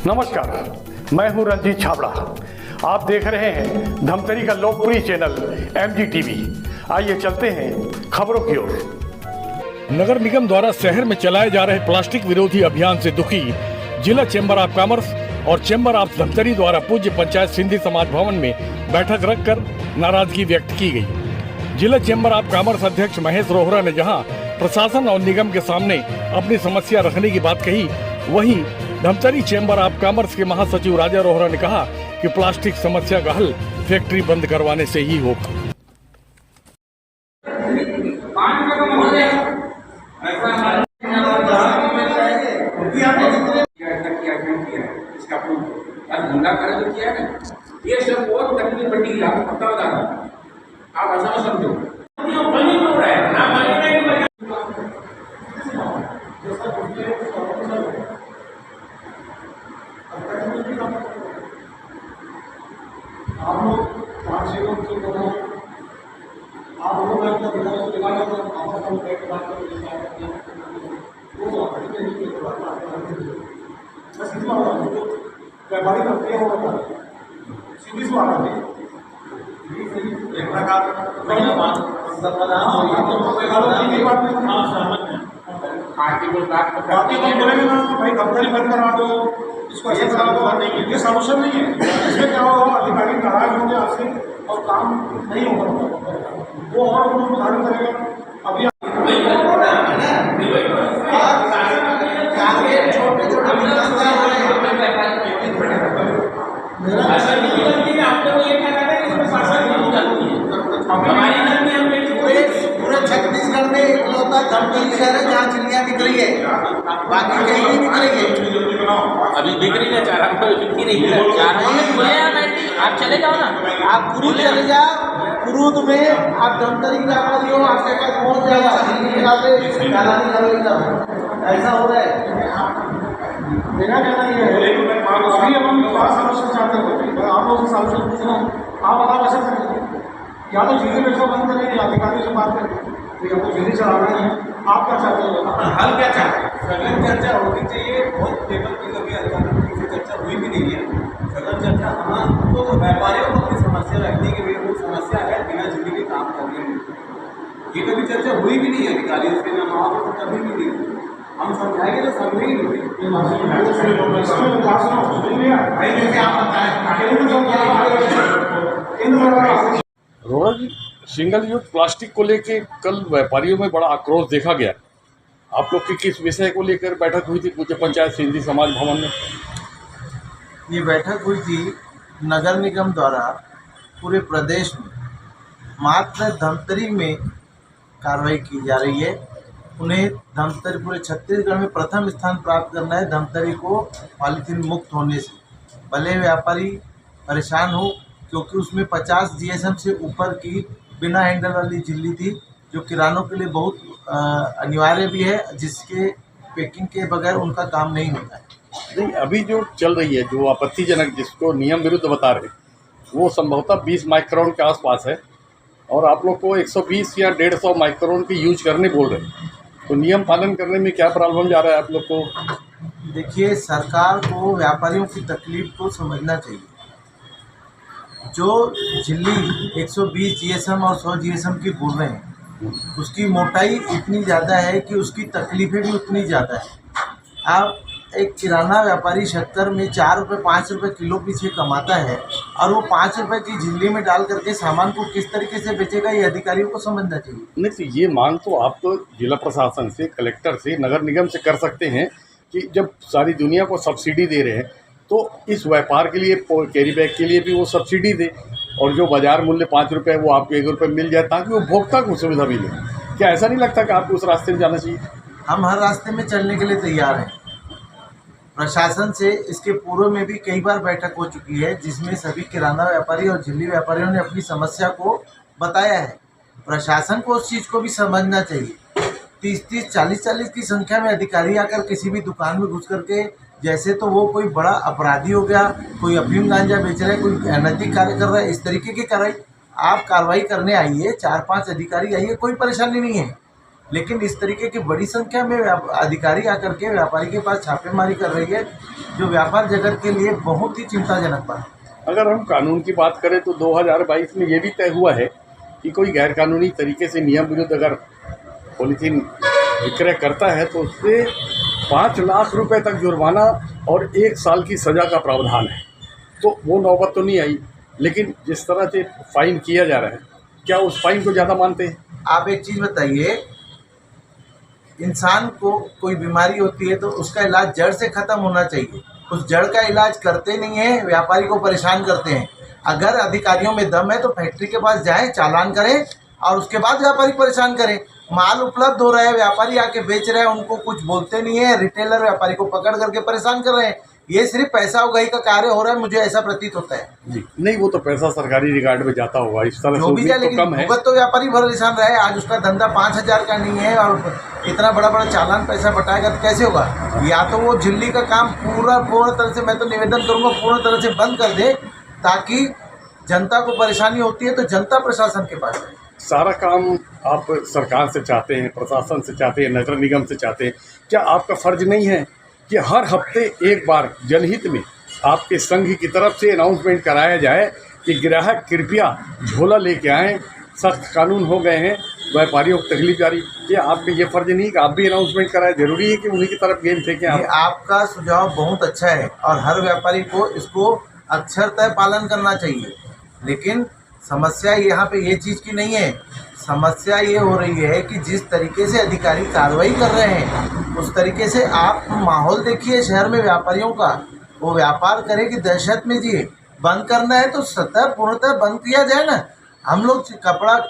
नमस्कार, मैं हूं रंजीत छाबड़ा। आप देख रहे हैं धमतरी का लोकप्रिय चैनल MGTV। आइए चलते हैं खबरों की ओर। नगर निगम द्वारा शहर में चलाए जा रहे प्लास्टिक विरोधी अभियान से दुखी जिला चैम्बर ऑफ कॉमर्स और चैम्बर ऑफ धमतरी द्वारा पूज्य पंचायत सिंधी समाज भवन में बैठक रखकर नाराजगी व्यक्त की गई। जिला चैम्बर ऑफ कॉमर्स अध्यक्ष महेश रोहरा ने जहां प्रशासन और निगम के सामने अपनी समस्या रखने की बात कही, वहीं धमतरी चैम्बर ऑफ कॉमर्स के महासचिव राजा रोहरा ने कहा कि प्लास्टिक समस्या का हल फैक्ट्री बंद करवाने से ही होगा। ये सब बहुत तकलीफ पड़ी, आपको पता होगा, आप ऐसा मत समझो। आप लोग 5-6 लोग तो करो, आप लोग अपना विधान दिखाने को आपस में बैठ के बात करेंगे, वो तो आपके लिए एक बात है। बस इतना होगा, तो व्यापारी का प्रिय होगा, सीधी सी बात है। एक प्रकार का बात सपना बाकी तो बोलेंगे ना भाई दफ्तर बंद करा दो, इसको ऐसे करा दो, ये सॉल्यूशन नहीं है। इसमें क्या होगा, अधिकारी नाराज होंगे आपसे और काम नहीं होगा, वो और उदाहरण करेगा। अभी छत्तीसगढ़ में इकलौता धमतरी शहर है जहाँ चिड़िया बिक रही है, बाकी कहीं नहीं बिक रही है। अभी बिक रही है, चारा बिकती नहीं है। आप चले जाओ ना, आप कुरूद चले जाओ, कुरूद में आप धमतरी व्यापारी हो, आपके पास पहुँच जाएगा, ऐसा हो रहा है। मेरा कहना ये है अभी हम बात सॉल्यूशन चाहते हैं, आप लोगों से सॉल्यूशन पूछना, आप बताओ ऐसा करेंगे या तो चीजें व्यवस्था बंद करेंगे या अधिकारी से बात करेंगे, या तो चीजें चला रहे हैं। आप क्या चाहते हो, अपना हल क्या चाहते हैं? सघन चर्चा होनी चाहिए। बहुत टेबल की कभी अधिकारियों से चर्चा हुई भी नहीं है। सघन चर्चा हाँ, तो व्यापारियों को अपनी समस्या रखने की वो समस्या है बिना झुकी के काम करने में, ये कभी चर्चा हुई भी नहीं है अधिकारियों से, ना वहाँ पर कभी भी नहीं। हम समझाएंगे तो समझेंगे। रोहरा जी, सिंगल यूज प्लास्टिक को लेके कल व्यापारियों में बड़ा आक्रोश देखा गया। आप लोग की किस विषय को लेकर बैठक हुई थी पूज्य पंचायत सिंधी समाज भवन में? ये बैठक हुई थी नगर निगम द्वारा पूरे प्रदेश में मात्र धमतरी में कार्रवाई की जा रही है। उन्हें धमतरी पूरे छत्तीसगढ़ में प्रथम स्थान प्राप्त करना है धमतरी को पॉलीथीन मुक्त होने से। भले व्यापारी परेशान हो, क्योंकि उसमें 50 GSM से ऊपर की बिना हैंडल वाली झिल्ली थी, जो किरानों के लिए बहुत अनिवार्य भी है, जिसके पैकिंग के बगैर उनका काम नहीं होता है। नहीं, अभी जो चल रही है, जो आपत्तिजनक जिसको नियम विरुद्ध बता रहे, वो संभवतः 20 माइक्रोन के आसपास है और आप लोग को 120 या 150 माइक्रोन की यूज करने बोल रहे हैं। तो नियम पालन करने में क्या प्रॉब्लम जा रहा है आप लोग को? देखिए, सरकार को व्यापारियों की तकलीफ को समझना चाहिए। जो झिल्ली 120 GSM और 100 GSM की बोल रहे हैं, उसकी मोटाई इतनी ज़्यादा है कि उसकी तकलीफें भी उतनी ज़्यादा है। आप एक किराना व्यापारी शक्कर में 4 रुपये 5 रुपये किलो पीछे कमाता है और वो 5 रुपये की झिल्ली में डाल करके सामान को किस तरीके से बेचेगा, ये अधिकारियों को समझना चाहिए। नहीं, तो ये मांग तो आप तो जिला प्रशासन से, कलेक्टर से, नगर निगम से कर सकते हैं कि जब सारी दुनिया को सब्सिडी दे रहे हैं तो इस व्यापार के लिए, कैरी बैग के लिए भी वो सब्सिडी दे, और जो बाजार मूल्य 5 रुपये वो आपको 1 रुपये मिल जाए, ताकि वो उपभोक्ता को सुविधा मिले। क्या ऐसा नहीं लगता कि आपको उस रास्ते में जाना चाहिए? हम हर रास्ते में चलने के लिए तैयार हैं। प्रशासन से इसके पूर्व में भी कई बार बैठक हो चुकी है, जिसमें सभी किराना व्यापारी और झिल्ली व्यापारियों ने अपनी समस्या को बताया है। प्रशासन को उस चीज़ को भी समझना चाहिए। 30-30, 40-40 की संख्या में अधिकारी आकर किसी भी दुकान में घुस करके जैसे तो वो कोई बड़ा अपराधी हो गया, कोई अफीम गांजा बेच रहा है, कोई अनैतिक कार्य कर रहा है, इस तरीके की कार्रवाई आप कार्रवाई करने आइए, 4-5 अधिकारी आइए, कोई परेशानी नहीं है। लेकिन इस तरीके की बड़ी संख्या में अधिकारी आकर के व्यापारी के पास छापेमारी कर रही है, जो व्यापार जगत के लिए बहुत ही चिंताजनक बात है। अगर हम कानून की बात करें तो 2022 में ये भी तय हुआ है कि कोई गैरकानूनी तरीके से नियम विरुद्ध अगर पॉलीथीन विक्रय करता है तो उससे 5 लाख रुपए तक जुर्माना और 1 साल की सज़ा का प्रावधान है। तो वो नौबत तो नहीं आई, लेकिन जिस तरह से फाइन किया जा रहा है, क्या उस फाइन को ज़्यादा मानते हैं? आप एक चीज़ बताइए, इंसान को कोई बीमारी होती है तो उसका इलाज जड़ से ख़त्म होना चाहिए। उस जड़ का इलाज करते नहीं है, व्यापारी को परेशान करते हैं। अगर अधिकारियों में दम है तो फैक्ट्री के पास जाएं, चालान करें और उसके बाद व्यापारी परेशान करें। माल उपलब्ध हो रहा है, व्यापारी आके बेच रहे हैं, उनको कुछ बोलते नहीं है, रिटेलर व्यापारी को पकड़ करके परेशान कर रहे हैं। ये सिर्फ पैसा उगाही का कार्य हो रहा है, मुझे ऐसा प्रतीत होता है। जी नहीं, वो तो पैसा सरकारी रिकॉर्ड में जाता होगा, इस तरह जो भी जाए, लेकिन कम है। भुगत तो व्यापारी परेशान रहे। आज उसका धंधा 5,000 का नहीं है और इतना बड़ा बड़ा चालान पैसा बटाएगा तो कैसे होगा? या तो वो झिल्ली का काम पूर्ण तरह से, मैं तो निवेदन करूँगा, पूर्ण तरह से बंद कर दे, ताकि जनता को परेशानी होती है तो जनता प्रशासन के पास है। सारा काम आप सरकार से चाहते हैं, प्रशासन से चाहते हैं, नगर निगम से चाहते हैं। क्या आपका फर्ज नहीं है कि हर हफ्ते एक बार जनहित में आपके संघ की तरफ से अनाउंसमेंट कराया जाए कि ग्राहक कृपया झोला लेके आएँ, सख्त कानून हो गए हैं, व्यापारियों को तकलीफ जारी? क्या आपके ये फर्ज नहीं कि आप भी अनाउंसमेंट कराएं? जरूरी है कि उन्हीं की तरफ गेंद फेंकें आप? आपका सुझाव बहुत अच्छा है और हर व्यापारी को इसको अक्षरतः पालन करना चाहिए, लेकिन समस्या यहाँ पे ये चीज़ की नहीं है। समस्या ये हो रही है कि जिस तरीके से अधिकारी कार्रवाई कर रहे हैं, उस तरीके से आप माहौल देखिए शहर में व्यापारियों का। वो व्यापार करे कि दहशत में जिए। बंद करना है तो पूर्णतः बंद किया जाए ना। हम लोग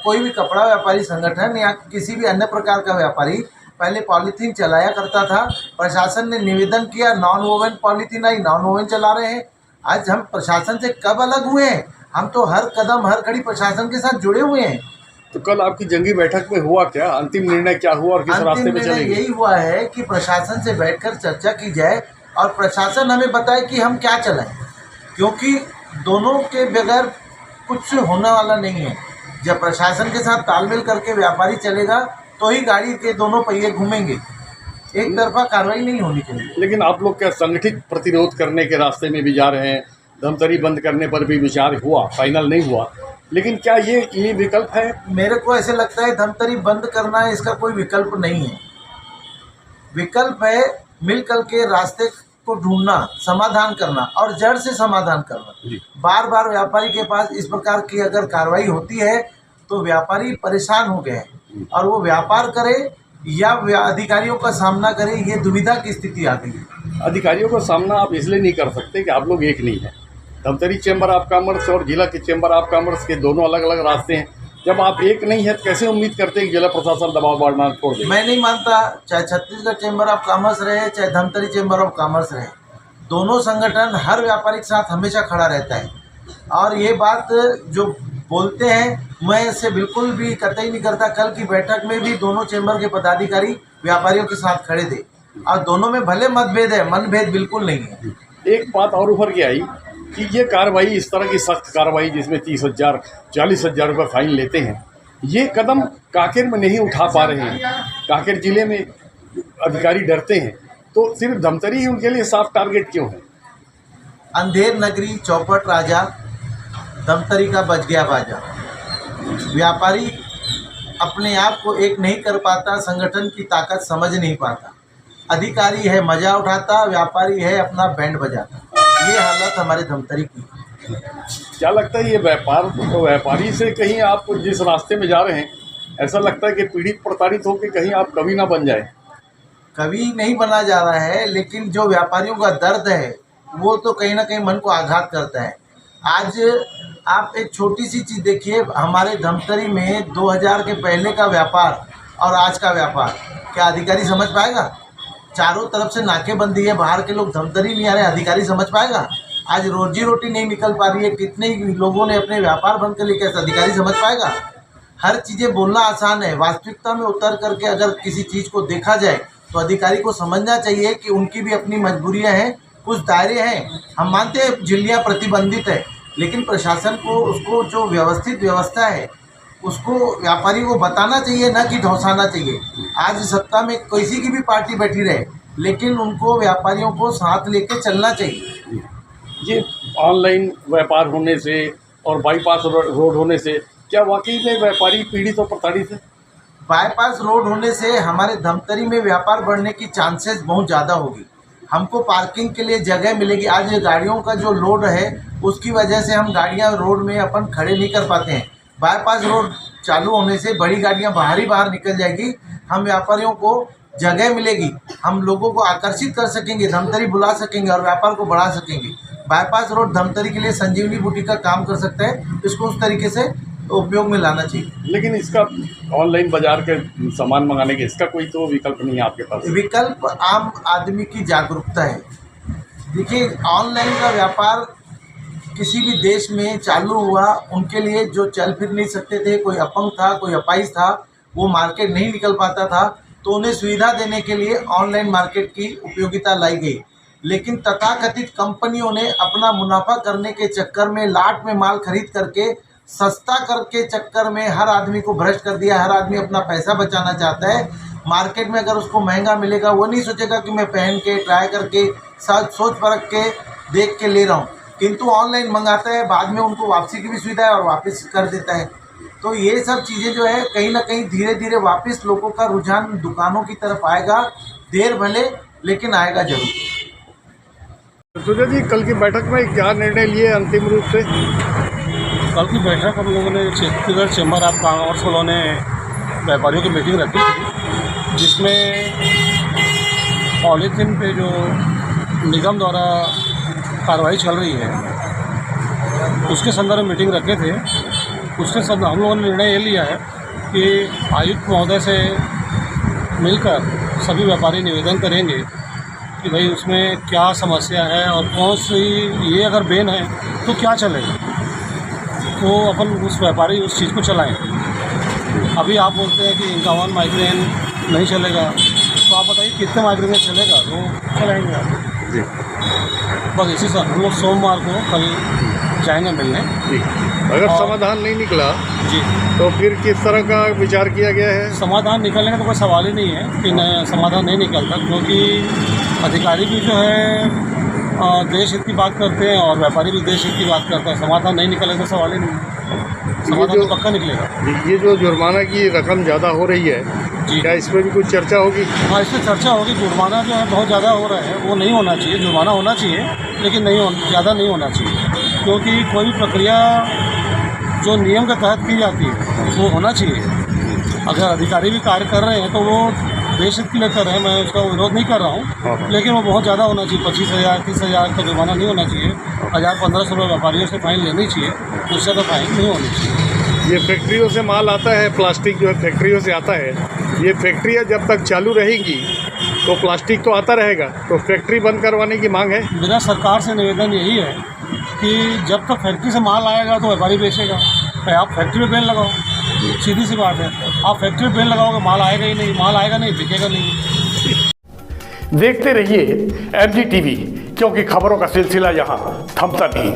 कोई भी कपड़ा व्यापारी संगठन या किसी भी अन्य प्रकार का व्यापारी पहले पॉलीथीन चलाया करता था, प्रशासन ने निवेदन किया, नॉन वोवन पॉलीथीन आई, नॉन वोवन चला रहे हैं। आज हम प्रशासन से कब अलग हुए हैं? हम तो हर कदम हर घड़ी प्रशासन के साथ जुड़े हुए हैं। तो कल आपकी जंगी बैठक में हुआ क्या? अंतिम निर्णय क्या हुआ और किस रास्ते पे चलेंगे? यही हुआ है कि प्रशासन से बैठकर चर्चा की जाए और प्रशासन हमें बताए कि हम क्या चलाएं, क्योंकि दोनों के बगैर कुछ होने वाला नहीं है। जब प्रशासन के साथ तालमेल करके व्यापारी चलेगा तो ही गाड़ी के दोनों पहिए घूमेंगे। एक तरफा कार्रवाई नहीं होनी चाहिए। लेकिन आप लोग क्या संगठित प्रतिरोध करने के रास्ते में भी जा रहे हैं? धमतरी बंद करने पर भी विचार हुआ, फाइनल नहीं हुआ, लेकिन क्या ये विकल्प है? मेरे को ऐसे लगता है धमतरी बंद करना इसका कोई विकल्प नहीं है। विकल्प है मिलकर के रास्ते को ढूंढना, समाधान करना और जड़ से समाधान करना। बार बार व्यापारी के पास इस प्रकार की अगर कार्रवाई होती है तो व्यापारी परेशान हो गए हैं और वो व्यापार करे या अधिकारियों का सामना करे, ये दुविधा की स्थिति आ गई है। अधिकारियों का सामना आप इसलिए नहीं कर सकते कि आप लोग एक नहीं है। धमतरी चैम्बर ऑफ कॉमर्स और जिला के चैम्बर ऑफ कॉमर्स के दोनों अलग अलग रास्ते हैं। जब आप एक नहीं है तो कैसे उम्मीद करते हैं कि जिला प्रशासन दबाव बढ़ाना छोड़ दे? मैं नहीं मानता, चाहे छत्तीसगढ़ चैम्बर ऑफ कॉमर्स रहे, चाहे धमतरी चैम्बर ऑफ कॉमर्स रहे, दोनों संगठन हर व्यापारी के साथ हमेशा खड़ा रहता है। और ये बात जो बोलते हैं मैं इससे बिल्कुल भी कतई नहीं करता। कल की बैठक में भी दोनों चैम्बर के पदाधिकारी व्यापारियों के साथ खड़े थे और दोनों में भले मतभेद है, मनभेद बिल्कुल नहीं है। एक बात और उभर के आई कि ये कार्रवाई, इस तरह की सख्त कार्रवाई जिसमें 30,000 40,000 रुपये फाइन लेते हैं, ये कदम कांकेर में नहीं उठा पा रहे हैं। कांकेर जिले में अधिकारी डरते हैं, तो सिर्फ धमतरी ही उनके लिए साफ टारगेट क्यों है? अंधेर नगरी चौपट राजा, धमतरी का बच गया बाजा। व्यापारी अपने आप को एक नहीं कर पाता, संगठन की ताकत समझ नहीं पाता। अधिकारी है मजा उठाता, व्यापारी है अपना बैंड बजाता। ये हालत हमारे धमतरी की। क्या लगता है ये व्यापारी से कहीं आप जिस रास्ते में जा रहे हैं, ऐसा लगता है कि पीड़ित प्रताड़ित होकर कहीं आप कभी ना बन जाए? कभी नहीं बना जा रहा है, लेकिन जो व्यापारियों का दर्द है वो तो कहीं ना कहीं मन को आघात करता है। आज आप एक छोटी सी चीज़ देखिए, हमारे धमतरी में 2000 के पहले का व्यापार और आज का व्यापार क्या अधिकारी समझ पाएगा? चारों तरफ से नाकेबंदी है, बाहर के लोग धमतरी नहीं आ रहे, अधिकारी समझ पाएगा? आज रोजी रोटी नहीं निकल पा रही है, कितने ही लोगों ने अपने व्यापार बंद कर लिए, कैसे अधिकारी समझ पाएगा? हर चीज़ें बोलना आसान है, वास्तविकता में उतर करके अगर किसी चीज़ को देखा जाए तो अधिकारी को समझना चाहिए कि उनकी भी अपनी मजबूरियां हैं, कुछ दायरे हैं। हम मानते हैं झिल्लियाँ प्रतिबंधित है, लेकिन प्रशासन को उसको जो व्यवस्थित व्यवस्था है उसको व्यापारी को बताना चाहिए, ना कि धौंसाना चाहिए। आज सत्ता में किसी की भी पार्टी बैठी रहे, लेकिन उनको व्यापारियों को साथ लेके चलना चाहिए। ये ऑनलाइन व्यापार होने से और बाईपास रोड होने से क्या वाकई में व्यापारी पीड़ित और प्रताड़ित है? बाईपास रोड होने से हमारे धमतरी में व्यापार बढ़ने की चांसेस बहुत ज़्यादा होगी। हमको पार्किंग के लिए जगह मिलेगी। आज ये गाड़ियों का जो लोड है उसकी वजह से हम गाड़ियां रोड में अपन खड़े नहीं कर पाते हैं। बाईपास रोड चालू होने से बड़ी गाड़ियां बाहर ही बाहर निकल जाएगी, हम व्यापारियों को जगह मिलेगी, हम लोगों को आकर्षित कर सकेंगे, धमतरी बुला सकेंगे और व्यापार को बढ़ा सकेंगे। बाईपास रोड धमतरी के लिए संजीवनी बूटी का काम कर सकता है, इसको उस तरीके से उपयोग में लाना चाहिए। लेकिन इसका ऑनलाइन बाजार के सामान मंगाने के इसका कोई तो विकल्प नहीं है आपके पास? विकल्प आम आदमी की जागरूकता है। देखिए, ऑनलाइन का व्यापार किसी भी देश में चालू हुआ, उनके लिए जो चल फिर नहीं सकते थे, कोई अपंग था, कोई अपाहिज था, वो मार्केट नहीं निकल पाता था, तो उन्हें सुविधा देने के लिए ऑनलाइन मार्केट की उपयोगिता लाई गई। लेकिन तथाकथित कंपनियों ने अपना मुनाफा करने के चक्कर में लाट में माल खरीद करके सस्ता करके चक्कर में हर आदमी को भ्रष्ट कर दिया। हर आदमी अपना पैसा बचाना चाहता है। मार्केट में अगर उसको महंगा मिलेगा, वो नहीं सोचेगा कि मैं पहन के ट्राई करके सोच परख के देख के ले रहा हूँ, किंतु ऑनलाइन मंगाता है, बाद में उनको वापसी की भी सुविधा है और वापस कर देता है। तो ये सब चीज़ें जो है कहीं ना कहीं धीरे धीरे वापस लोगों का रुझान दुकानों की तरफ आएगा। देर भले, लेकिन आएगा जरूर। सुजय जी, कल की बैठक में क्या निर्णय लिए अंतिम रूप से? कल की बैठक हम लोगों ने छत्तीसगढ़ चैम्बर ऑफ कॉमर्स वालों ने व्यापारियों की मीटिंग रखी थी, जिसमें पॉलीथीन पे जो निगम द्वारा कार्रवाई चल रही है उसके संदर्भ में मीटिंग रखे थे। उसके संदर्भ हम लोगों ने निर्णय ये लिया है कि आयुक्त महोदय से मिलकर सभी व्यापारी निवेदन करेंगे कि भाई उसमें क्या समस्या है और कौन सी, ये अगर बैन है तो क्या चलेगा, तो अपन उस व्यापारी उस चीज़ को चलाएं। अभी आप बोलते हैं कि 51 माइग्रेन नहीं चलेगा, तो आप बताइए कितने माइग्रेन चलेगा, तो चलाएंगे आप जी। बस इसी से हम लोग सोमवार को कल जाएंगे मिलने। जी, अगर समाधान नहीं निकला जी तो फिर किस तरह का विचार किया गया है? समाधान निकलने का तो कोई सवाल ही नहीं है कि समाधान नहीं निकलता, क्योंकि अधिकारी भी जो है देश हित की बात करते हैं और व्यापारी भी देश हित की बात करते हैं। समाधान नहीं निकलेगा तो सवाल ही नहीं, समाधान तो पक्का निकलेगा। ये जो जुर्माना की रकम ज़्यादा हो रही है जी, क्या इस पर भी कुछ चर्चा होगी? हाँ, इस पर चर्चा होगी। जुर्माना जो है बहुत ज़्यादा हो रहा है, वो नहीं होना चाहिए। जुर्माना होना चाहिए, लेकिन ज़्यादा नहीं होना चाहिए, क्योंकि कोई भी प्रक्रिया जो नियम के तहत की जाती है वो होना चाहिए। अगर अधिकारी भी कार्य कर रहे हैं तो वो देश हित के लिए कर रहे हैं, मैं उसका विरोध नहीं कर रहा हूँ, लेकिन वो बहुत ज़्यादा होना चाहिए। 25,000 30,000 का जुर्माना नहीं होना चाहिए। 1000-1500 रुपये व्यापारियों से फाइन लेनी चाहिए, उससे ज़्यादा फाइन नहीं होनी चाहिए। ये फैक्ट्रियों से माल आता है, प्लास्टिक जो है फैक्ट्रियों से आता है। ये फैक्ट्रियाँ जब तक चालू रहेंगी तो प्लास्टिक तो आता रहेगा, तो फैक्ट्री बंद करवाने की मांग है। मेरा सरकार से निवेदन यही है कि जब तक फैक्ट्री से माल आएगा तो व्यापारी बेचेगा। आप फैक्ट्री में बैन लगाओ, सीधी सी बात है। आप फैक्ट्री में बैन लगाओगे, माल आएगा ही नहीं, माल आएगा नहीं, बिकेगा नहीं। देखते रहिए MG TV, क्योंकि खबरों का सिलसिला यहाँ थमता नहीं।